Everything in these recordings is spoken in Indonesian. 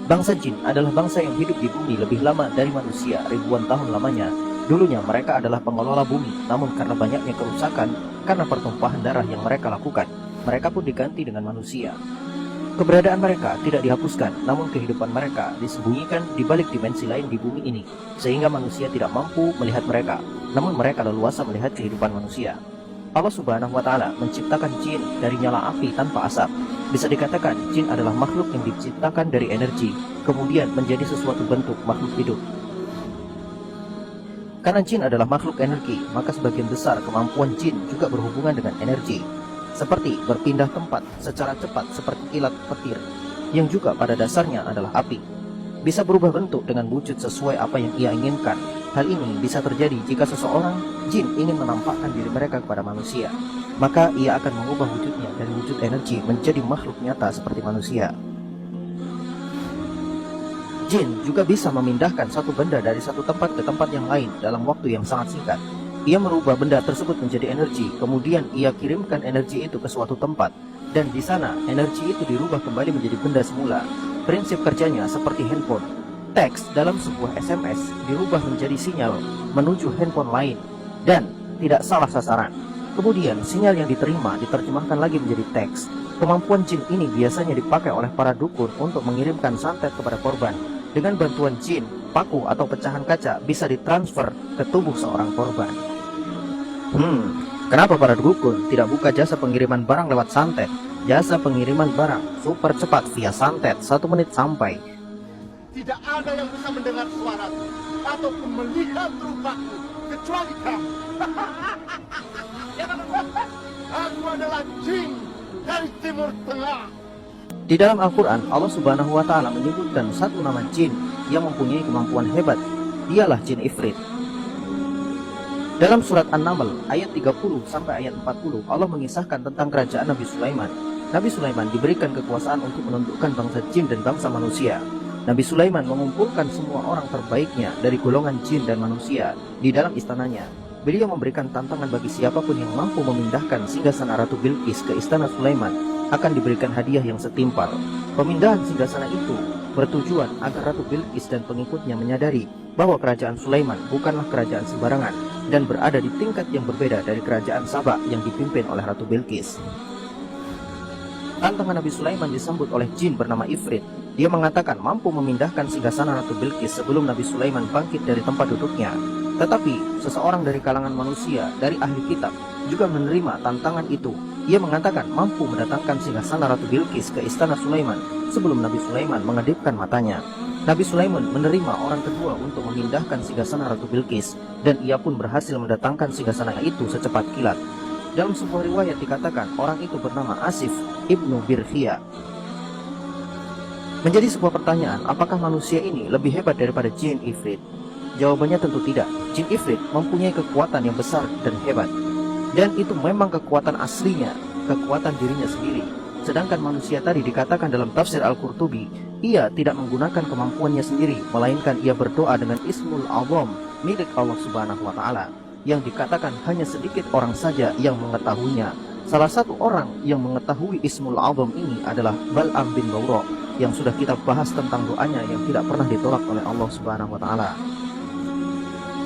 Bangsa jin adalah bangsa yang hidup di bumi lebih lama dari manusia ribuan tahun lamanya. Dulunya mereka adalah pengelola bumi, namun karena banyaknya kerusakan, karena pertumpahan darah yang mereka lakukan, mereka pun diganti dengan manusia. Keberadaan mereka tidak dihapuskan, namun kehidupan mereka disembunyikan di balik dimensi lain di bumi ini, sehingga manusia tidak mampu melihat mereka, namun mereka leluasa melihat kehidupan manusia. Allah Subhanahu wa Ta'ala menciptakan jin dari nyala api tanpa asap. Bisa dikatakan jin adalah makhluk yang diciptakan dari energi, kemudian menjadi sesuatu bentuk makhluk hidup. Karena jin adalah makhluk energi, maka sebagian besar kemampuan jin juga berhubungan dengan energi, seperti berpindah tempat secara cepat seperti kilat petir, yang juga pada dasarnya adalah api. Bisa berubah bentuk dengan wujud sesuai apa yang ia inginkan. Hal ini bisa terjadi jika seseorang jin ingin menampakkan diri mereka kepada manusia, maka ia akan mengubah wujudnya dari wujud energi menjadi makhluk nyata seperti manusia. Jin juga bisa memindahkan satu benda dari satu tempat ke tempat yang lain dalam waktu yang sangat singkat. Ia merubah benda tersebut menjadi energi, kemudian ia kirimkan energi itu ke suatu tempat, dan di sana energi itu dirubah kembali menjadi benda semula. Prinsip kerjanya seperti handphone. Teks dalam sebuah SMS dirubah menjadi sinyal menuju handphone lain, dan tidak salah sasaran. Kemudian sinyal yang diterima diterjemahkan lagi menjadi teks. Kemampuan jin ini biasanya dipakai oleh para dukun untuk mengirimkan santet kepada korban. Dengan bantuan jin, paku atau pecahan kaca bisa ditransfer ke tubuh seorang korban. Kenapa para dukun tidak buka jasa pengiriman barang lewat santet? Jasa pengiriman barang super cepat via santet, 1 menit sampai. Tidak ada yang bisa mendengar suaraku ataupun melihat rupaku kecuali kamu. Aku adalah jin dari Timur Tengah. Di dalam Al-Quran, Allah Subhanahu wa Ta'ala menyebutkan satu nama jin yang mempunyai kemampuan hebat. Dialah jin Ifrit. Dalam surat An-Naml ayat 30 sampai ayat 40, Allah mengisahkan tentang kerajaan Nabi Sulaiman. Nabi Sulaiman diberikan kekuasaan untuk menundukkan bangsa jin dan bangsa manusia. Nabi Sulaiman mengumpulkan semua orang terbaiknya dari golongan jin dan manusia di dalam istananya. Beliau memberikan tantangan bagi siapapun yang mampu memindahkan singgasana Ratu Bilqis ke istana Sulaiman akan diberikan hadiah yang setimpal. Pemindahan singgasana itu bertujuan agar Ratu Bilqis dan pengikutnya menyadari bahwa kerajaan Sulaiman bukanlah kerajaan sembarangan dan berada di tingkat yang berbeda dari kerajaan Saba yang dipimpin oleh Ratu Bilqis. Tantangan Nabi Sulaiman disambut oleh jin bernama Ifrit. Dia mengatakan mampu memindahkan singgasana Ratu Bilqis sebelum Nabi Sulaiman bangkit dari tempat duduknya. Tetapi seseorang dari kalangan manusia, dari ahli kitab, juga menerima tantangan itu. Ia mengatakan mampu mendatangkan singgasana Ratu Bilqis ke istana Sulaiman sebelum Nabi Sulaiman mengedipkan matanya. Nabi Sulaiman menerima orang kedua untuk memindahkan singgasana Ratu Bilqis, dan ia pun berhasil mendatangkan singgasana itu secepat kilat. Dalam sebuah riwayat dikatakan orang itu bernama Asif ibnu Birkhia. Menjadi sebuah pertanyaan, apakah manusia ini lebih hebat daripada jin Ifrit? Jawabannya tentu tidak. Jin Ifrit mempunyai kekuatan yang besar dan hebat, dan itu memang kekuatan aslinya, kekuatan dirinya sendiri. Sedangkan manusia tadi dikatakan dalam tafsir Al-Qurtubi, ia tidak menggunakan kemampuannya sendiri, melainkan ia berdoa dengan Ismul Azam milik Allah Subhanahu wa Ta'ala, yang dikatakan hanya sedikit orang saja yang mengetahuinya. Salah satu orang yang mengetahui Ismul Azam ini adalah Bal'am bin Bawra, yang sudah kita bahas tentang doanya yang tidak pernah ditolak oleh Allah Subhanahu wa Ta'ala.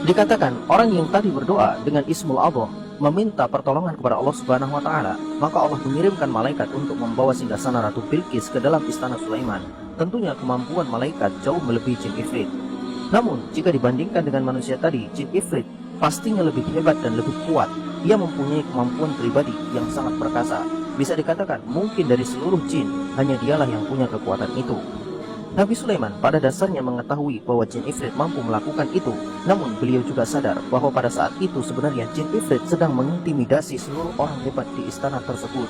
Dikatakan orang yang tadi berdoa dengan Ismul Azam meminta pertolongan kepada Allah Subhanahu wa Ta'ala, maka Allah mengirimkan malaikat untuk membawa singgasana Ratu Bilqis ke dalam istana Sulaiman. Tentunya kemampuan malaikat jauh melebihi jin Ifrit. Namun jika dibandingkan dengan manusia tadi, jin Ifrit pastinya lebih hebat dan lebih kuat. Ia mempunyai kemampuan pribadi yang sangat perkasa. Bisa dikatakan mungkin dari seluruh jin hanya dialah yang punya kekuatan itu. Nabi Sulaiman pada dasarnya mengetahui bahwa jin Ifrit mampu melakukan itu, namun beliau juga sadar bahwa pada saat itu sebenarnya jin Ifrit sedang mengintimidasi seluruh orang hebat di istana tersebut.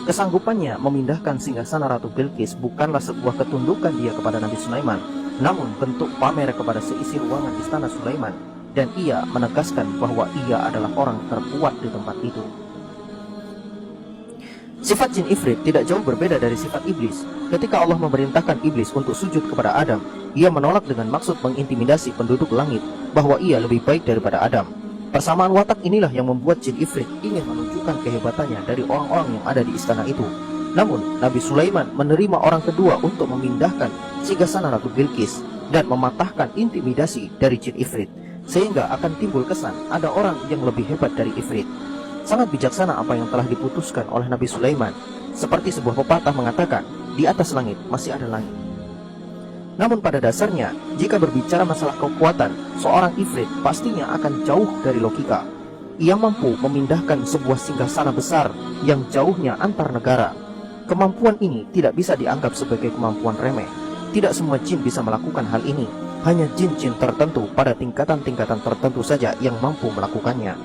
Kesanggupannya memindahkan singgasana Ratu Bilqis bukanlah sebuah ketundukan dia kepada Nabi Sulaiman, namun bentuk pamer kepada seisi ruangan istana Sulaiman, dan ia menegaskan bahwa ia adalah orang terkuat di tempat itu. Sifat jin Ifrit tidak jauh berbeda dari sifat iblis. Ketika Allah memerintahkan iblis untuk sujud kepada Adam, ia menolak dengan maksud mengintimidasi penduduk langit bahwa ia lebih baik daripada Adam. Persamaan watak inilah yang membuat jin Ifrit ingin menunjukkan kehebatannya dari orang-orang yang ada di istana itu. Namun, Nabi Sulaiman menerima orang kedua untuk memindahkan singgasana Ratu Bilqis dan mematahkan intimidasi dari jin Ifrit, sehingga akan timbul kesan ada orang yang lebih hebat dari Ifrit. Sangat bijaksana apa yang telah diputuskan oleh Nabi Sulaiman. Seperti sebuah pepatah mengatakan, di atas langit masih ada langit. Namun pada dasarnya, jika berbicara masalah kekuatan, seorang Ifrit pastinya akan jauh dari logika. Ia mampu memindahkan sebuah singgasana besar yang jauhnya antar negara. Kemampuan ini tidak bisa dianggap sebagai kemampuan remeh. Tidak semua jin bisa melakukan hal ini. Hanya jin-jin tertentu pada tingkatan-tingkatan tertentu saja yang mampu melakukannya.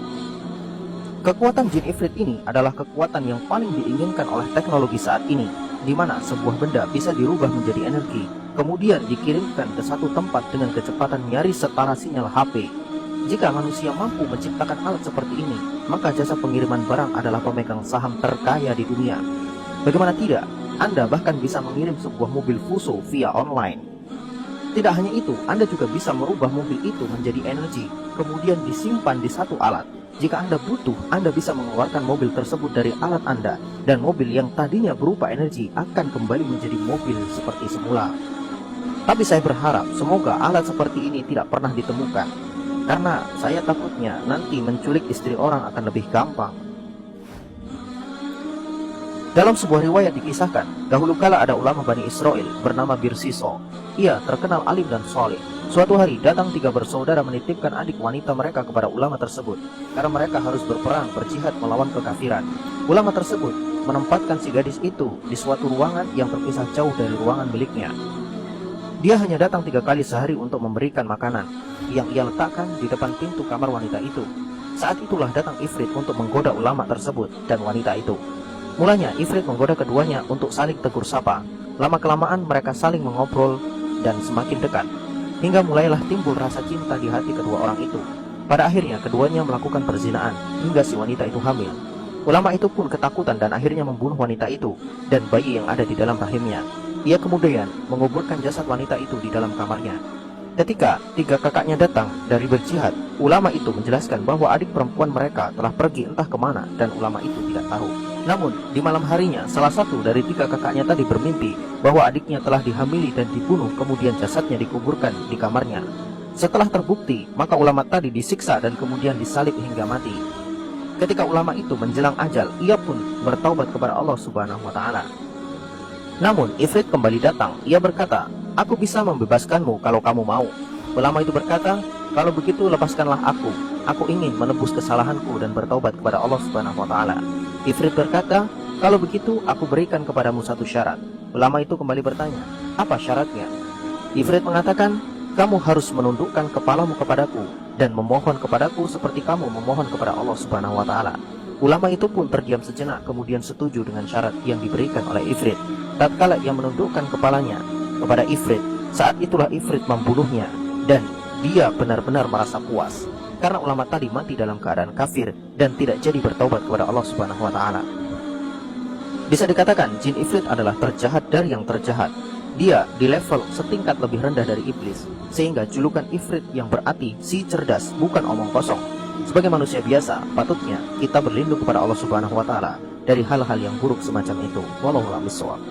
Kekuatan jin Ifrit ini adalah kekuatan yang paling diinginkan oleh teknologi saat ini, di mana sebuah benda bisa dirubah menjadi energi, kemudian dikirimkan ke satu tempat dengan kecepatan nyaris setara sinyal HP. Jika manusia mampu menciptakan alat seperti ini, maka jasa pengiriman barang adalah pemegang saham terkaya di dunia. Bagaimana tidak, Anda bahkan bisa mengirim sebuah mobil Fuso via online. Tidak hanya itu, Anda juga bisa merubah mobil itu menjadi energi, kemudian disimpan di satu alat. Jika Anda butuh, Anda bisa mengeluarkan mobil tersebut dari alat Anda, dan mobil yang tadinya berupa energi akan kembali menjadi mobil seperti semula. Tapi saya berharap semoga alat seperti ini tidak pernah ditemukan, karena saya takutnya nanti menculik istri orang akan lebih gampang. Dalam sebuah riwayat dikisahkan, dahulu kala ada ulama Bani Israel bernama Birsiso. Ia terkenal alim dan soleh. Suatu hari datang 3 bersaudara menitipkan adik wanita mereka kepada ulama tersebut, karena mereka harus berperang berjihad melawan kekafiran. Ulama tersebut menempatkan si gadis itu di suatu ruangan yang terpisah jauh dari ruangan miliknya. Dia hanya datang 3 kali sehari untuk memberikan makanan, yang ia letakkan di depan pintu kamar wanita itu. Saat itulah datang Ifrit untuk menggoda ulama tersebut dan wanita itu. Mulanya Ifrit menggoda keduanya untuk saling tegur sapa. Lama-kelamaan mereka saling mengobrol dan semakin dekat, hingga mulailah timbul rasa cinta di hati kedua orang itu. Pada akhirnya keduanya melakukan perzinaan hingga si wanita itu hamil. Ulama itu pun ketakutan dan akhirnya membunuh wanita itu dan bayi yang ada di dalam rahimnya. Ia kemudian menguburkan jasad wanita itu di dalam kamarnya. Ketika 3 kakaknya datang dari berjihad, ulama itu menjelaskan bahwa adik perempuan mereka telah pergi entah kemana dan ulama itu tidak tahu. Namun, di malam harinya, salah satu dari 3 kakaknya tadi bermimpi bahwa adiknya telah dihamili dan dibunuh, kemudian jasadnya dikuburkan di kamarnya. Setelah terbukti, maka ulama tadi disiksa dan kemudian disalib hingga mati. Ketika ulama itu menjelang ajal, ia pun bertaubat kepada Allah Subhanahu wa Ta'ala. Namun, Ifrit kembali datang. Ia berkata, "Aku bisa membebaskanmu kalau kamu mau." Ulama itu berkata, "Kalau begitu lepaskanlah aku. Aku ingin menebus kesalahanku dan bertaubat kepada Allah Subhanahu wa Ta'ala." Ifrit berkata, "Kalau begitu aku berikan kepadamu satu syarat." Ulama itu kembali bertanya, "Apa syaratnya?" Ifrit mengatakan, "Kamu harus menundukkan kepalamu kepadaku dan memohon kepadaku seperti kamu memohon kepada Allah Subhanahu wa Ta'ala." Ulama itu pun terdiam sejenak, kemudian setuju dengan syarat yang diberikan oleh Ifrit. Tatkala ia menundukkan kepalanya kepada Ifrit, saat itulah Ifrit membunuhnya, dan dia benar-benar merasa puas karena ulama tadi mati dalam keadaan kafir dan tidak jadi bertaubat kepada Allah Subhanahu wa Ta'ala. Bisa dikatakan jin Ifrit adalah terjahat dari yang terjahat. Dia di level setingkat lebih rendah dari iblis, sehingga julukan Ifrit yang berarti si cerdas bukan omong kosong. Sebagai manusia biasa, patutnya kita berlindung kepada Allah Subhanahu wa Ta'ala dari hal-hal yang buruk semacam itu. Wallahu a'lam bishawab.